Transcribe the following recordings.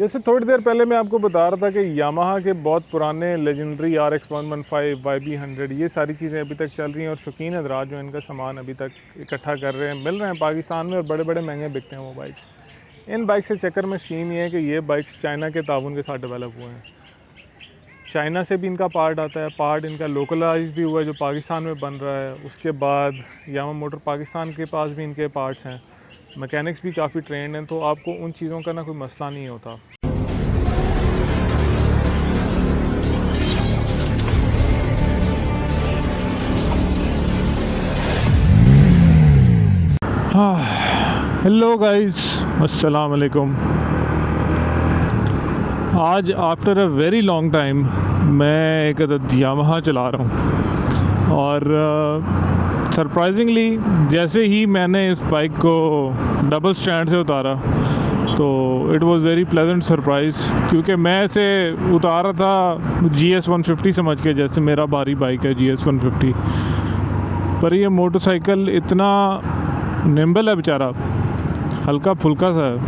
जैसे थोड़ी देर पहले मैं आपको बता रहा था कि यामाहा के बहुत पुराने लेजेंडरी RX-115 YB100 ये सारी चीज़ें अभी तक चल रही हैं और शौकीन हज़रात जो इनका सामान अभी तक इकट्ठा कर रहे हैं, मिल रहे हैं पाकिस्तान में और बड़े बड़े महंगे बिकते हैं वो बाइक्स। इन बाइक्स के चक्कर में सीन ये है कि ये बाइक्स चाइना के ताउन के साथ डेवलप हुए हैं। चाइना से भी इनका पार्ट आता है, पार्ट इनका लोकलाइज भी हुआ है जो पाकिस्तान में बन रहा है। उसके बाद यामा मोटर पाकिस्तान के पास भी इनके पार्ट्स हैं, मैकेनिक्स भी काफ़ी ट्रेंड हैं, तो आपको उन चीज़ों का ना कोई मसला नहीं होता। हेलो गाइस, अस्सलाम वालेकुम। आज after a very long time मैं एक अदद यामाहा चला रहा हूँ और सरप्राइजिंगली जैसे ही मैंने इस बाइक को डबल स्टैंड से उतारा तो it was very pleasant surprise, क्योंकि मैं इसे उतार रहा था GS150 समझ के, जैसे मेरा भारी बाइक है GS150, पर ये मोटरसाइकिल इतना निम्बल है बेचारा, हल्का फुल्का सा है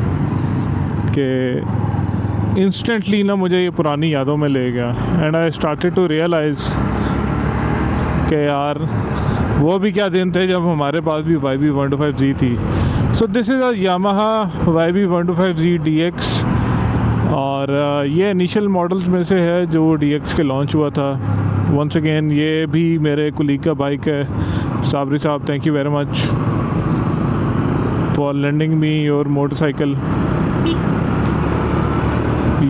कि इंस्टेंटली ना मुझे ये पुरानी यादों में ले गया। And I started to realise कि यार वो भी क्या दिन थे जब हमारे पास भी YB125Z थी। So this is a Yamaha YB125Z DX और ये इनिशियल मॉडल्स में से है जो DX के लॉन्च हुआ था। वंस अगेन ये भी मेरे कुलीग का बाइक है। साबरी साहब, thank you very much for lending me your motorcycle.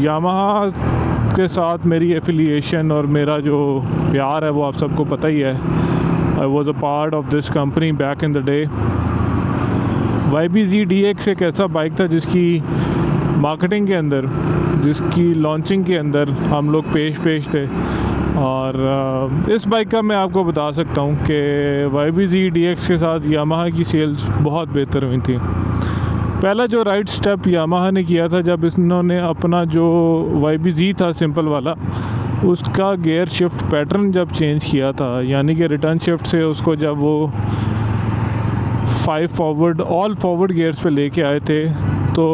Yamaha के साथ मेरी एफिलिएशन और मेरा जो प्यार है वो आप सबको पता ही है। I was a part of this company back in the day. YBZ DX एक ऐसा बाइक था जिसकी मार्केटिंग के अंदर, जिसकी लॉन्चिंग के अंदर हम लोग पेश थे। और इस बाइक का मैं आपको बता सकता हूँ कि YBZ DX के साथ यामाहा की सेल्स बहुत बेहतर हुई थी। पहला जो राइट स्टेप यामाहा ने किया था जब इन्होंने अपना जो YBZ था सिंपल वाला, उसका गियर शिफ्ट पैटर्न जब चेंज किया था, यानी कि रिटर्न शिफ्ट से उसको जब वो 5 फॉरवर्ड ऑल फॉरवर्ड गियर्स पे लेके आए थे तो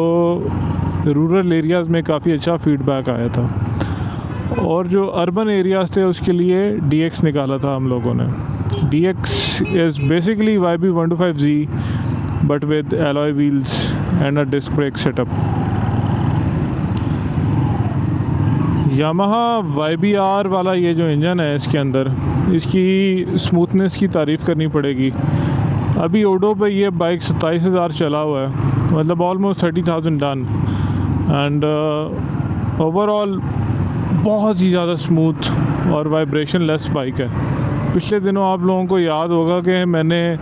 रूरल एरियाज़ में काफ़ी अच्छा फीडबैक आया था। और जो अर्बन एरियाज़ थे उसके लिए DX निकाला था हम लोगों ने। DX is basically YB125Z but with alloy wheels and a disc brake setup. Yamaha YBR वाला ये जो इंजन है इसके अंदर, इसकी स्मूथनेस की तारीफ़ करनी पड़ेगी। अभी ओडो पे ये बाइक 27,000 चला हुआ है, मतलब ऑलमोस्ट 30,000 डन। एंड ओवरऑल बहुत ही ज़्यादा स्मूथ और वाइब्रेशन लेस बाइक है। पिछले दिनों आप लोगों को याद होगा कि मैंने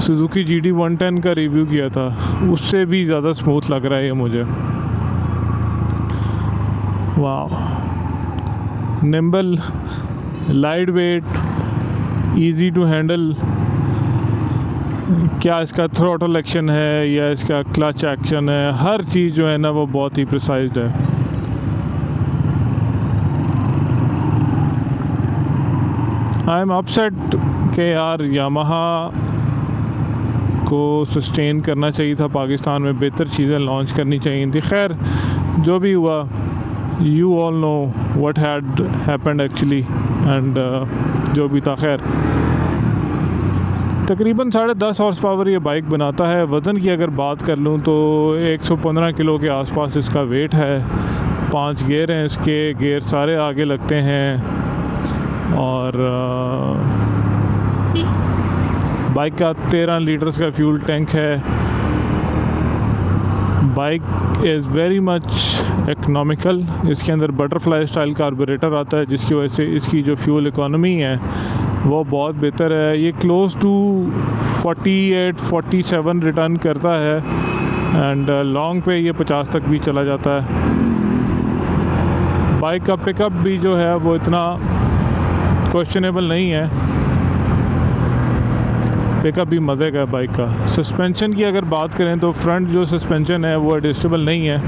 सुजुकी GD110 का रिव्यू किया था, उससे भी ज़्यादा स्मूथ लग रहा है ये मुझे। वाह, nimble, light weight, easy to handle. क्या इसका थ्रॉटल एक्शन है या इसका क्लच एक्शन है, हर चीज़ जो है ना वो बहुत ही प्रिसाइज्ड है। आई एम अपसेट कि यार यामाहा को सस्टेन करना चाहिए था, पाकिस्तान में बेहतर चीज़ें लॉन्च करनी चाहिए थी। खैर जो भी हुआ, you all know what had happened actually, and जो भी था खैर। तकरीबन 10.5 हॉर्स पावर ये बाइक बनाता है। वज़न की अगर बात कर लूँ तो 115 किलो के आसपास इसका वेट है। 5 गियर हैं इसके, गियर सारे आगे लगते हैं। और बाइक का 13 लीटर्स का फ्यूल टैंक है। Bike is very much economical. इसके अंदर बटरफ्लाई स्टाइल कार्बोरेटर आता है जिसकी वजह से इसकी जो फ्यूल इकोनॉमी है वो बहुत बेहतर है। ये क्लोज टू 48-47 रिटर्न करता है एंड लॉन्ग पे ये 50 तक भी चला जाता है। बाइक का पिकअप भी जो है वो इतना क्वेश्चनेबल नहीं है, पिकअप भी मज़े का है बाइक का। सस्पेंशन की अगर बात करें तो फ्रंट जो सस्पेंशन है वो एडजस्टेबल नहीं है,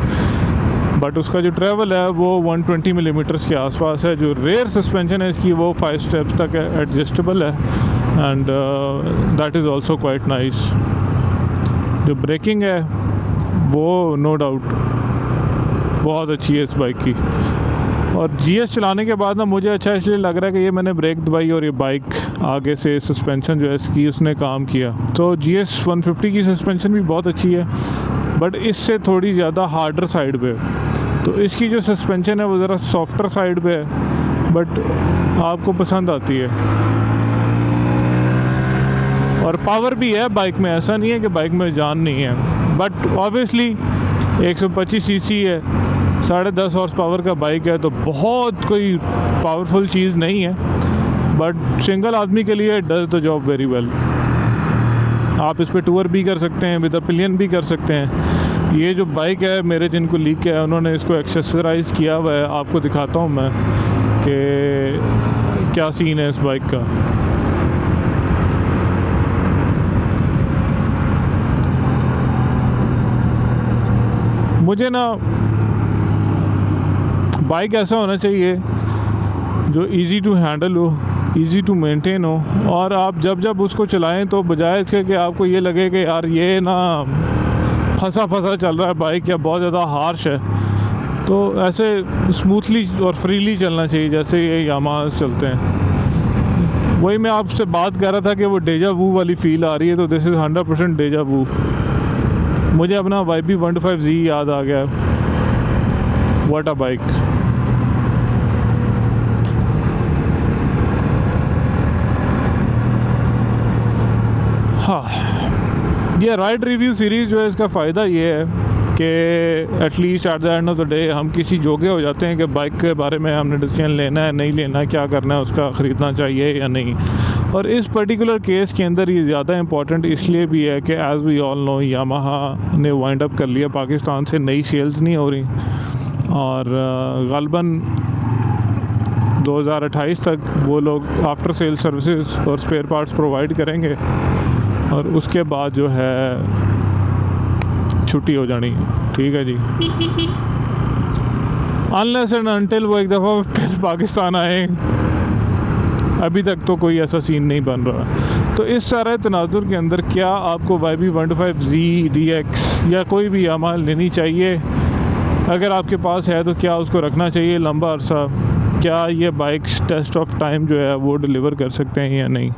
बट उसका जो ट्रैवल है वो 120 मिलीमीटर्स के आसपास है। जो रेयर सस्पेंशन है इसकी वो 5 स्टेप्स तक एडजस्टेबल है and that is also quite nice. जो ब्रेकिंग है वो नो डाउट बहुत अच्छी है इस बाइक की। और GS चलाने के बाद ना मुझे अच्छा इसलिए लग रहा है कि ये मैंने ब्रेक दबाई और ये बाइक आगे से सस्पेंशन जो है इसकी उसने काम किया। तो GS 150 की सस्पेंशन भी बहुत अच्छी है, बट इससे थोड़ी ज़्यादा हार्डर साइड पे है। तो इसकी जो सस्पेंशन है वो ज़रा सॉफ्टर साइड पे है, बट आपको पसंद आती है। और पावर भी है बाइक में, ऐसा नहीं है कि बाइक में जान नहीं है, बट ऑब्वियसली 125 सीसी है, 10.5 हॉर्स पावर का बाइक है, तो बहुत कोई पावरफुल चीज़ नहीं है, बट सिंगल आदमी के लिए does the job very well. आप इस पर टूर भी कर सकते हैं, विद पिलियन भी कर सकते हैं। ये जो बाइक है मेरे जिनको लीक किया है उन्होंने इसको एक्सेसराइज किया हुआ है, आपको दिखाता हूँ मैं कि क्या सीन है इस बाइक का। मुझे ना बाइक ऐसा होना चाहिए जो इजी टू हैंडल हो, इजी टू मेंटेन हो, और आप जब उसको चलाएं तो बजाय इसके कि आपको ये लगे कि यार ये ना फंसा चल रहा है बाइक या बहुत ज़्यादा हार्श है, तो ऐसे स्मूथली और फ्रीली चलना चाहिए जैसे ये यामाहा चलते हैं। वही मैं आपसे बात कर रहा था कि वो डेजा वू वाली फ़ील आ रही है, तो दिस इज़ 100% डेजा वू। मुझे अपना YB 125Z याद आ गया। What a bike. हाँ, ये राइड रिव्यू सीरीज़ जो है इसका फ़ायदा ये है कि at least at the end of the day हम किसी जोगे हो जाते हैं कि बाइक के बारे में हमने डिसीजन लेना है नहीं लेना है, क्या करना है, उसका ख़रीदना चाहिए या नहीं। और इस पर्टिकुलर केस के अंदर ये ज़्यादा इम्पॉर्टेंट इसलिए भी है कि as we all know Yamaha ने वाइंड अप कर लिया, पाकिस्तान से नई सेल्स नहीं हो रही, और ग़ालिबन 2028 तक वो लोग आफ्टर सेल सर्विसेज और स्पेयर पार्ट्स प्रोवाइड करेंगे, और उसके बाद जो है छुट्टी हो जानी। ठीक है जी, अनलेस एंड अनटिल वो एक दफ़ा फिर पाकिस्तान आए, अभी तक तो कोई ऐसा सीन नहीं बन रहा। तो इस सारे तनाजुर के अंदर क्या आपको YB 125Z DX या कोई भी यामाहा लेनी चाहिए? अगर आपके पास है तो क्या उसको रखना चाहिए लंबा अरसा? क्या ये बाइक टेस्ट ऑफ टाइम जो है वो डिलीवर कर सकते हैं या नहीं?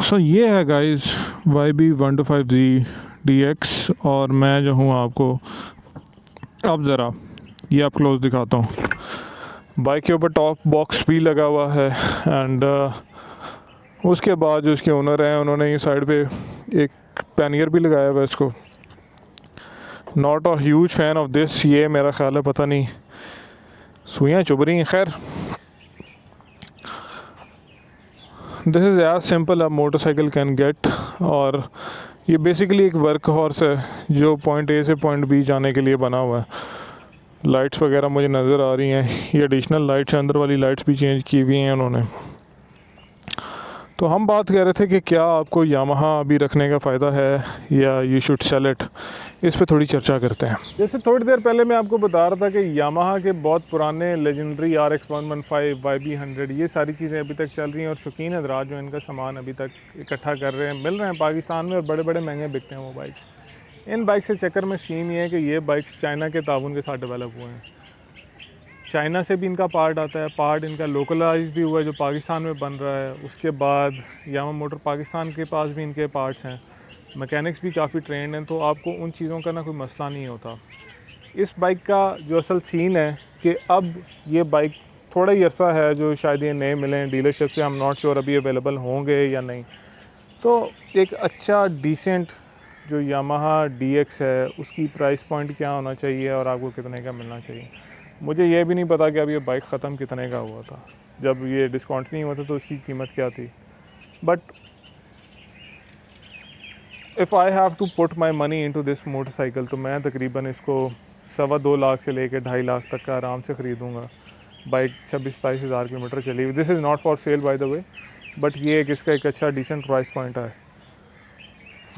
सो ये है गाइस YB 125Z DX, और मैं जो हूँ आपको अब ज़रा ये आप क्लोज दिखाता हूँ। बाइक के ऊपर टॉप बॉक्स भी लगा हुआ है, एंड उसके बाद जो इसके ओनर हैं उन्होंने ये साइड पे एक पैनियर भी लगाया हुआ है इसको। Not a huge fan of this, ये मेरा ख्याल है पता नहीं सुइयाँ चुभ रही हैं। खैर, this is as simple a motorcycle can get, और ये बेसिकली एक वर्क हॉर्स है जो पॉइंट A से पॉइंट B जाने के लिए बना हुआ है। लाइट्स वगैरह मुझे नज़र आ रही हैं, ये एडिशनल लाइट्स, अंदर वाली लाइट्स भी चेंज की हुई हैं उन्होंने। तो हम बात कर रहे थे कि क्या आपको यामाहा अभी रखने का फ़ायदा है या यू शुड सेल इट, इस पे थोड़ी चर्चा करते हैं। जैसे थोड़ी देर पहले मैं आपको बता रहा था कि यामाहा के बहुत पुराने लेजेंडरी RX 115 YB 100 ये सारी चीज़ें अभी तक चल रही हैं, और शौकीन हज़रात जो इनका सामान अभी तक इकट्ठा कर रहे हैं, मिल रहे हैं पाकिस्तान में, और बड़े बड़े महंगे बिकते हैं वो बाइक्स। इन बाइक से चक्कर में सीन ये है कि ये बाइक्स चाइना के ताउन के साथ डेवलप हुए हैं। चाइना से भी इनका पार्ट आता है, पार्ट इनका लोकलाइज भी हुआ है जो पाकिस्तान में बन रहा है। उसके बाद यामा मोटर पाकिस्तान के पास भी इनके पार्ट्स हैं, मैकेनिक्स भी काफ़ी ट्रेंड हैं, तो आपको उन चीज़ों का ना कोई मसला नहीं होता। इस बाइक का जो असल सीन है कि अब ये बाइक थोड़ा ही अरसा है जो शायद ये नए मिले हैं डीलरशिप से, आई एम नॉट श्योर अभी अवेलेबल होंगे या नहीं। तो एक अच्छा डिसेंट जो यामाहा DX है उसकी प्राइस पॉइंट क्या होना चाहिए और आपको कितने का मिलना चाहिए। मुझे ये भी नहीं पता कि अब ये बाइक ख़त्म कितने का हुआ था, जब ये डिस्काउंट नहीं हुआ था तो उसकी कीमत क्या थी। But if I have to put my money into this motorcycle तो मैं तकरीबन इसको 2.25 लाख से लेकर 2.5 लाख तक का आराम से ख़रीदूँगा। बाइक 26-27 हज़ार किलोमीटर चली हुई। This is not for sale by the way, but ये एक इसका एक अच्छा डिसेंट प्राइस पॉइंट है।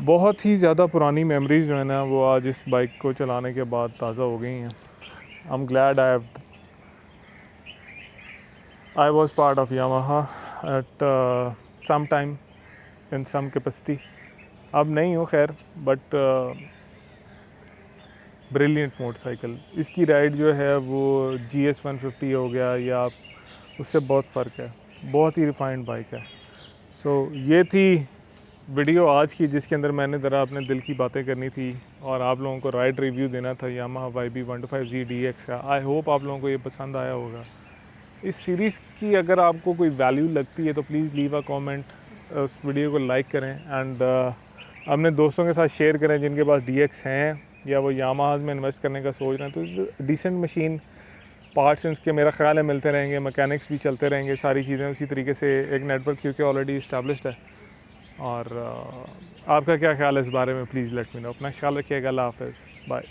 बहुत ही ज़्यादा पुरानी मेमोरीज़ जो है ना वो आज इस बाइक को चलाने के बाद ताज़ा हो गई हैं। I am glad I was part of Yamaha at some time in some capacity. अब नहीं हूँ खैर, बट ब्रिलियंट मोटरसाइकिल। इसकी राइड जो है वो GS 150 हो गया या उससे बहुत फ़र्क है, बहुत ही रिफाइंड बाइक है। सो ये थी वीडियो आज की, जिसके अंदर मैंने ज़रा अपने दिल की बातें करनी थी और आप लोगों को राइड रिव्यू देना था यामाहा YB 125Z DX का। आई होप आप लोगों को ये पसंद आया होगा। इस सीरीज़ की अगर आपको कोई वैल्यू लगती है तो प्लीज़ लीव अ कमेंट, उस वीडियो को लाइक करें एंड अपने दोस्तों के साथ शेयर करें जिनके पास DX हैं या वो यामाहा में इन्वेस्ट करने का सोच रहे हैं। तो डिसेंट मशीन, पार्ट्स इसके मेरा ख्याल है मिलते रहेंगे, मैकेनिक्स भी चलते रहेंगे, सारी चीज़ें उसी तरीके से एक नेटवर्क क्योंकि ऑलरेडी इस्टेब्लिश्ड है। और आपका क्या ख्याल है इस बारे में, प्लीज़ लेट मी नो। अपना ख्याल रखिएगा, अल्लाह हाफ़िज़, बाय।